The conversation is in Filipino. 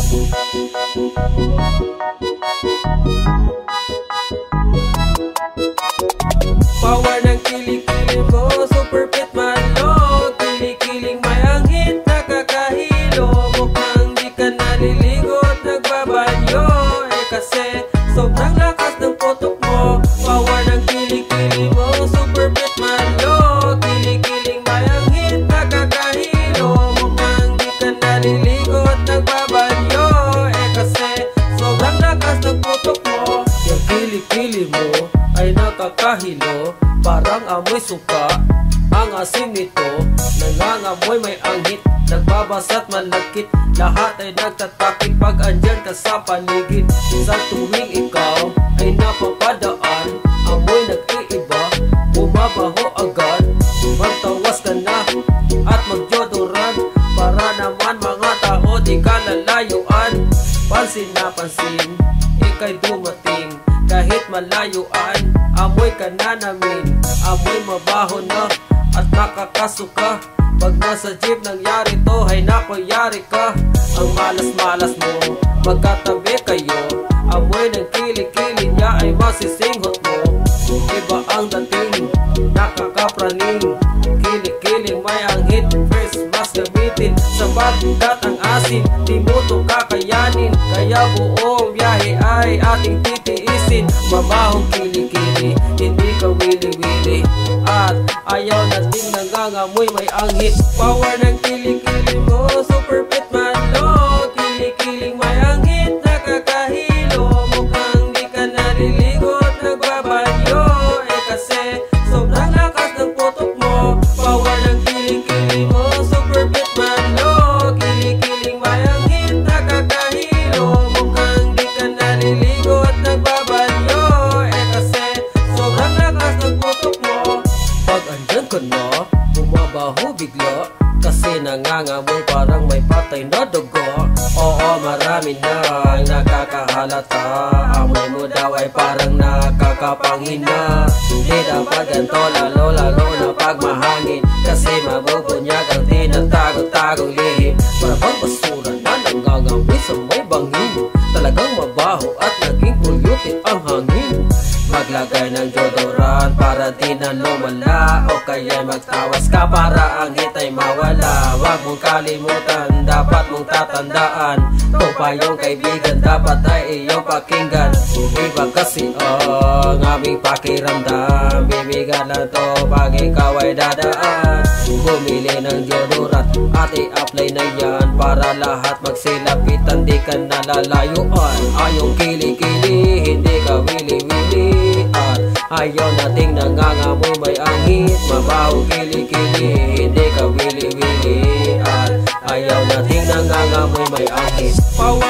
Power ng kilikili mo, super fit manlog. Kilikiling may anghit, nakakahilo. Mukhang di ka naliligo at nagbabanyo. Kasi sobrang lakas ng putok mo. Power ng kilikili mo, super fit manlog. Kilikiling may anghit, nakakahilo. Mukhang di ka naliligo at nagbabanyo. Kasi sobrang lakas ng putok mo. Yung kilikili mo ay nakakahilo, parang amoy suka. Ang asim nito, nangangamoy may anghit. Nagbabasat malakit, lahat ay nagtatakip pag andyan ka sa paligid. Sa tuwing ikaw ay napapadaan, amoy nag-iiba, bumabaho agad. Magtawas ka na at magjodoran, para naman mga tao di ka lalayuan. Pansin na pansin, ika'y dumating kahit malayuan. Amoy ka na namin, amoy mabaho na at nakakasuka. Pag nasa jeep nangyari to, ay nako yari ka. Ang malas-malas mo, magkatabi kayo. Amoy ng kilikili niya ay masisinghot mo. Iba ang dating, nakakapraning. Kilikiling may anghit, first mas gamitin. Sa bagat ang asin, di mo to kakayanin. Kaya buong biyahe ay ating titiisin. Mabahong kilikili, hindi ka wili-wili. At ayaw natin nangangamoy may anghit. Power ng kilikili mo, super fit manlog. Kilikiling may anghit, nakakahilo. Mukhang di ka naliligo at nagbabanyo. Kasi sobrang lakas ng putok mo. Power ng kilikili mo, super fit manlog. Kilikiling may anghit, nakakahilo. Mukhang di ka naliligo at nagbabanyo. Kasi sobrang lakas ng putok mo. Pag andyan ka na, bumabaho bigla. Kasi nangangamoy parang may patay na dugo. Oo, marami nang nakakahalata. Amoy mo daw ay parang nakakapanghina. Di dapat ganito, lalo na pag mahangin. Kasi mabubunyag ang tinatago-tagong lihim. Para bang basura na nangangamoy sa may bangin. Talagang mabaho at naging polluted ang hangin. Maglagay ng deodorant para di na lumala. O kaya magtawas ka para ang hit ay mawala. Huwag mong kalimutan, dapat mong tatandaan. Ito pa yung kaibigan, dapat ay iyong pakinggan. Iba kasi ang aming pakiramdam. Bibigan lang to pag ikaw ay dadaan. Bumili ng deodorant at i-apply na yan, para lahat magsilapitan, di ka nalalayuan. Ayong kilikili, hindi ka wili-wili. At ayaw nating nangangamoy may anghit. Mabaho kilikili, hindi ka wili-wili. At ayaw nating nangangamoy may anghit. Power